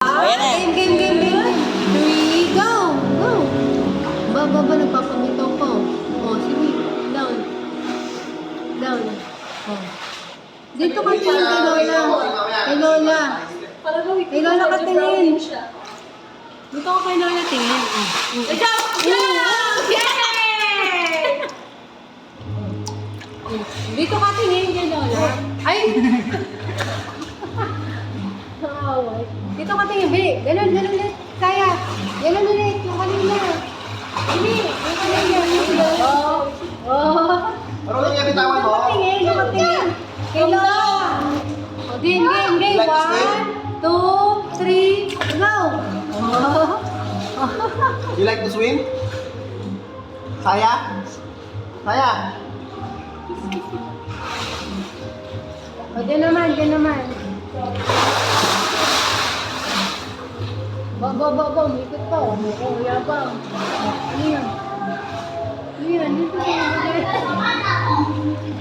Ayan na. Game. 3, go! Go! Baba, nagpapamito ko. Oh, sige. Down. Oh. Dito ka tingin kay Lola. Kay Lola. Kay Lola ka tingin. Dito ka kay Lola tingin. Ikaw! Yay! Dito ka tingin kay Lola. Ay! Nakaway. Dito ka tingin, Bi. Ganun ulit. Kaya. Ganun ulit. Yung kanina. Bi, yung kanina. Oh. Marunong niya bitawan mo? Dito ka tingin. Kay Lola. O, game. Like this way? 1, 2, 3, go! Oh. You like to swim? Saya? O, dyan naman. Ba, umikot pa. Oh, yabang. Ano yan? Dito.